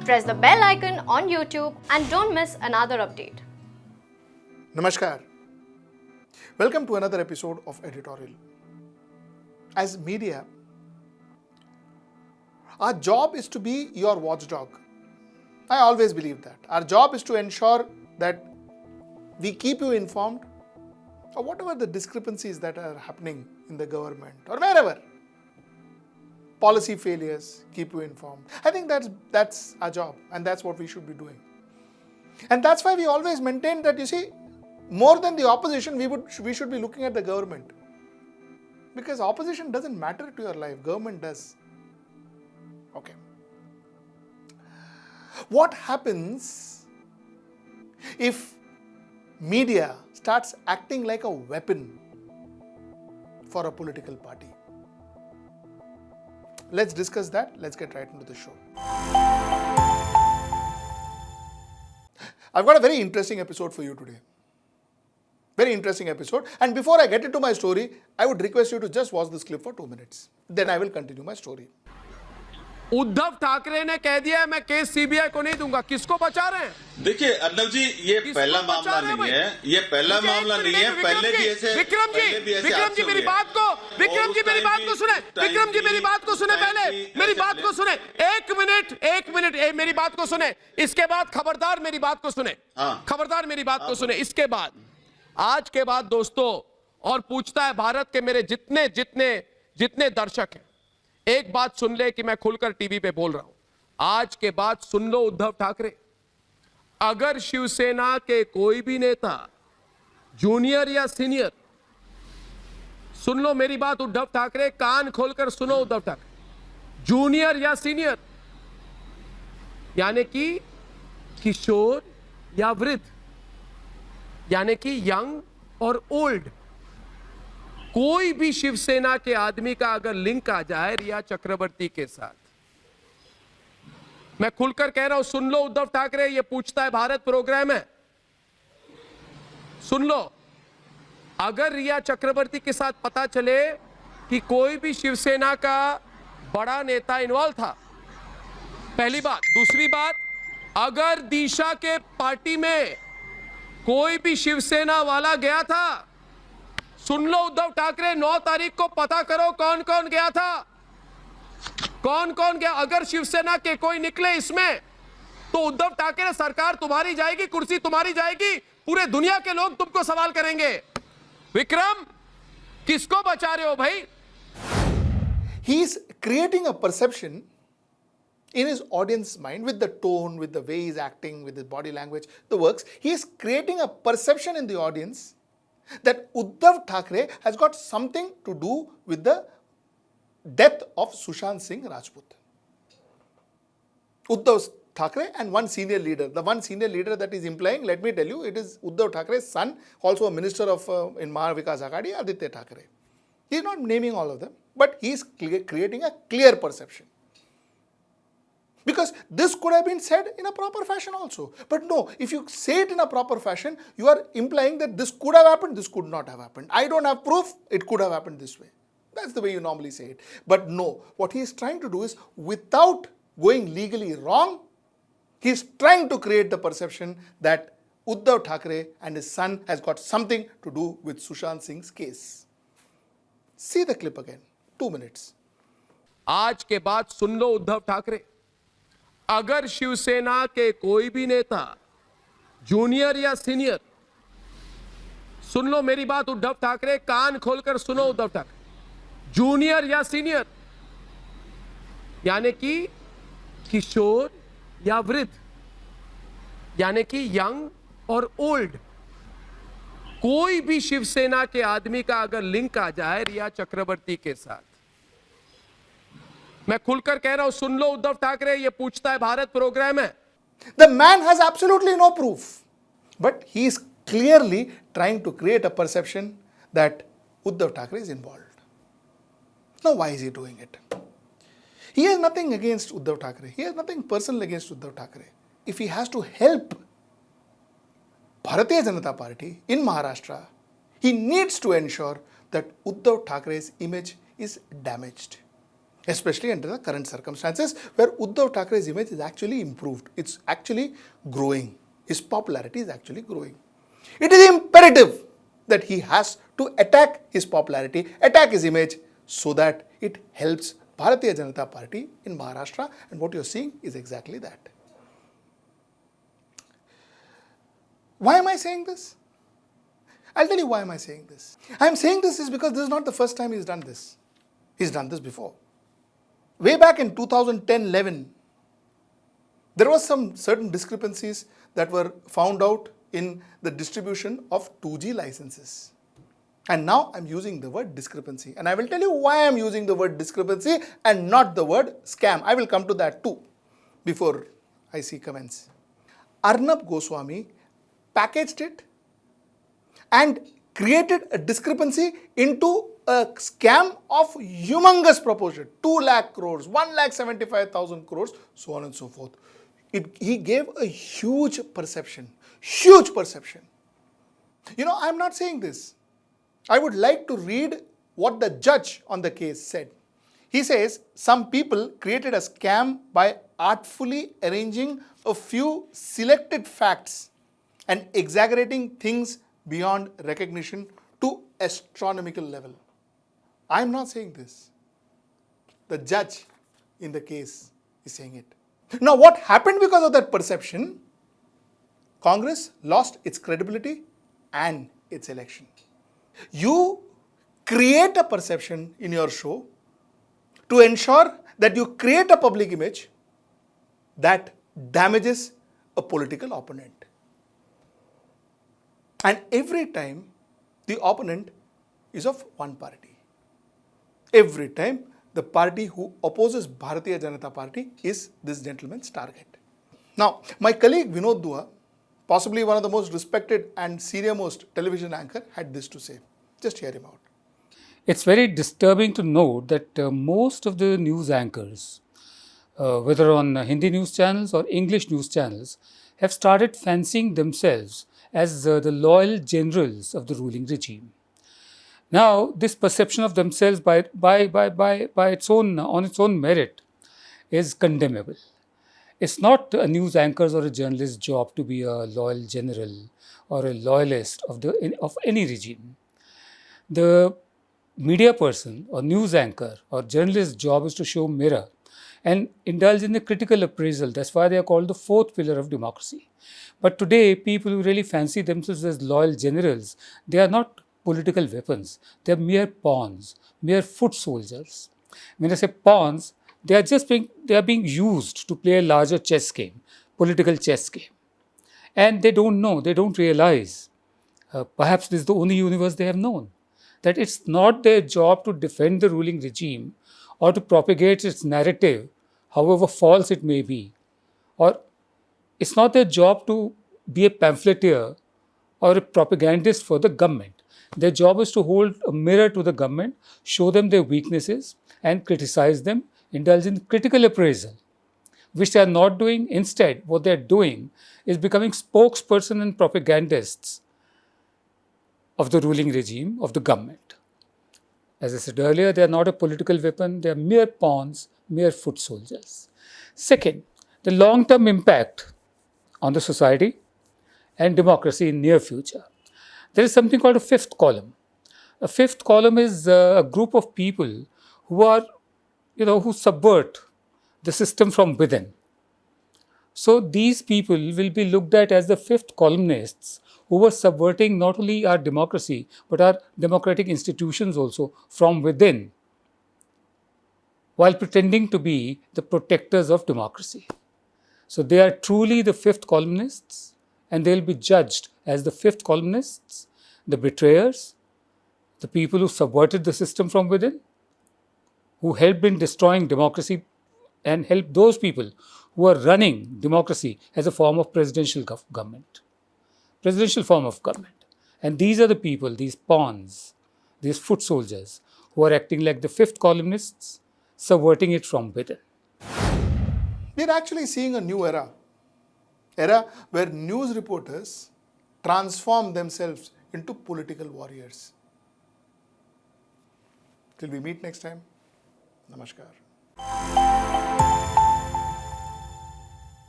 Press the bell icon on YouTube and don't miss another update. Namaskar. Welcome to another episode of Editorial. As media, our job is to be your watchdog. I always believe that. Our job is to ensure that we keep you informed of whatever the discrepancies that are happening in the government or wherever. Policy failures, keep you informed. I think that's our job and that's what we should be doing. And that's why we always maintain that, you see, more than the opposition, we should be looking at the government. Because opposition doesn't matter to your life, government does. Okay. What happens if media starts acting like a weapon for a political party? Let's discuss that. Let's get right into the show. I've got a very interesting episode for you today. Very interesting episode. And before I get into my story, I would request you to just watch this clip for 2 minutes. Then I will continue my story. Uddhav Thackeray ने कह दिया है मैं case CBI को नहीं दूंगा। किसको बचा रहे हैं? देखिए अर्नब जी, ये पहला मामला नहीं है, ये पहला मामला नहीं है। पहले भी ऐसे विक्रम जी मेरी बात को सुने। विक्रम जी मेरी बात को सुने, पहले मेरी बात को सुने। एक मिनट मेरी बात को सुने। इसके बाद खबरदार मेरी बात को सुने। खबरदार मेरी बात को सुने। इसके बाद आज के बाद दोस्तों, और पूछता है भारत के मेरे जितने दर्शक हैं, एक बात सुन ले कि मैं खुलकर टीवी पे बोल रहा हूं। आज के बाद सुन लो उद्धव ठाकरे, अगर शिवसेना के कोई भी नेता, जूनियर या सीनियर, सुन लो मेरी बात उद्धव ठाकरे, कान खोलकर सुनो उद्धव ठाकरे, जूनियर या सीनियर यानी कि किशोर या वृद्ध, यानी कि यंग और ओल्ड, कोई भी शिवसेना के आदमी का अगर लिंक आ जाए रिया चक्रवर्ती के साथ, मैं खुलकर कह रहा हूं, सुन लो उद्धव ठाकरे, ये पूछता है भारत प्रोग्राम है, सुन लो, अगर रिया चक्रवर्ती के साथ पता चले कि कोई भी शिवसेना का बड़ा नेता इन्वॉल्व था, पहली बात। दूसरी बात, अगर दिशा के पार्टी में कोई भी शिवसेना वाला गया था, सुन लो उद्धव ठाकरे, 9 तारीख को पता करो कौन कौन गया था, कौन कौन गया। अगर शिवसेना के कोई निकले इसमें, तो उद्धव ठाकरे सरकार तुम्हारी जाएगी, कुर्सी तुम्हारी जाएगी, पूरे दुनिया के लोग तुमको सवाल करेंगे। विक्रम, किसको बचा रहे हो भाई? He is creating a perception in his audience mind with the tone, with the way he is acting, with his body language, the works. He is creating a perception in the audience that Uddhav Thackeray has got something to do with the death of Sushant Singh Rajput. Uddhav Thackeray and one senior leader. The one senior leader that is implying, let me tell you, it is Uddhav Thackeray's son, also a minister of in Maha Vikas Aghadi, Aditya Thackeray. He is not naming all of them, but he is creating a clear perception. Because this could have been said in a proper fashion also. But no, if you say it in a proper fashion, you are implying that this could have happened, this could not have happened. I don't have proof, it could have happened this way. That's the way you normally say it. But no, what he is trying to do is, without going legally wrong, he is trying to create the perception that Uddhav Thackeray and his son has got something to do with Sushant Singh's case. See the clip again, 2 minutes. आज के बाद सुन लो उद्धव ठाकरे, अगर शिवसेना के कोई भी नेता, junior या senior, सुन लो मेरी बात उद्धव ठाकरे, कान खोलकर सुनो उद्धव ठाकरे, जूनियर या सीनियर यानी कि किशोर या वृद्ध, यानी कि यंग और ओल्ड, कोई भी शिवसेना के आदमी का अगर लिंक आ जाए रिया चक्रवर्ती के साथ, मैं खुलकर कह रहा हूं, सुन लो उद्धव ठाकरे, ये पूछता है भारत प्रोग्राम है। The man has absolutely no proof, but he is clearly trying to create a perception that Uddhav Thackeray is involved. Now, why is he doing it? He has nothing against Uddhav Thackeray. He has nothing personal against Uddhav Thackeray. If he has to help Bharatiya Janata Party in Maharashtra, he needs to ensure that Uddhav Thackeray's image is damaged. especially under the current circumstances where Uddhav Thackeray's image is actually improved. It's actually growing. His popularity is actually growing. It is imperative that he has to attack his popularity, attack his image, so that it helps Bharatiya Janata Party in Maharashtra, and what you're seeing is exactly that. Why am I saying this? I'll tell you why am I saying this. I'm saying this is because this is not the first time he's done this. He's done this before. Way back in 2010-11, there was some certain discrepancies that were found out in the distribution of 2G licenses. And now I'm using the word discrepancy. And I will tell you why I'm using the word discrepancy and not the word scam. I will come to that too before I see comments. Arnab Goswami packaged it and created a discrepancy into a scam of humongous proportion, 2 lakh crores, 1,75,000 crores, so on and so forth. He gave a huge perception. You know, I'm not saying this. I would like to read what the judge on the case said. He says some people created a scam by artfully arranging a few selected facts and exaggerating things beyond recognition to astronomical level. I am not saying this. The judge in the case is saying it. Now, what happened because of that perception? Congress lost its credibility and its election. You create a perception in your show to ensure that you create a public image that damages a political opponent. And every time the opponent is of one party. Every time the party who opposes Bharatiya Janata Party is this gentleman's target. Now, my colleague Vinod Dua, possibly one of the most respected and senior-most television anchor, had this to say. Just hear him out. It's very disturbing to note that most of the news anchors, whether on Hindi news channels or English news channels, have started fancying themselves as the loyal generals of the ruling regime. Now, this perception of themselves by its own on its own merit is condemnable. It's not a news anchor's or a journalist's job to be a loyal general or a loyalist of any regime. The media person or news anchor or journalist's job is to show mirror and indulge in a critical appraisal. That's why they are called the fourth pillar of democracy. But today, people who really fancy themselves as loyal generals, they are not political weapons. They are mere pawns, mere foot soldiers. When I say pawns, they are being used to play a larger chess game, political chess game. And they don't know, they don't realize, perhaps this is the only universe they have known, that it's not their job to defend the ruling regime or to propagate its narrative, however false it may be. Or it's not their job to be a pamphleteer or a propagandist for the government. Their job is to hold a mirror to the government, show them their weaknesses and criticize them, indulge in critical appraisal, which they are not doing. Instead, what they are doing is becoming spokesperson and propagandists of the ruling regime, of the government. As I said earlier, they are not a political weapon, they are mere pawns, mere foot soldiers. Second, the long-term impact on the society and democracy in near future. There is something called a fifth column. A fifth column is a group of people who are, who subvert the system from within. So these people will be looked at as the fifth columnists who were subverting not only our democracy, but our democratic institutions also from within, while pretending to be the protectors of democracy. So they are truly the fifth columnists, and they'll be judged as the fifth columnists, the betrayers, the people who subverted the system from within, who helped in destroying democracy and helped those people who are running democracy as a form of presidential government, presidential form of government. And these are the people, these pawns, these foot soldiers, who are acting like the fifth columnists, subverting it from within. We're actually seeing a new era where news reporters transform themselves into political warriors. Till we meet next time, namaskar. Bye.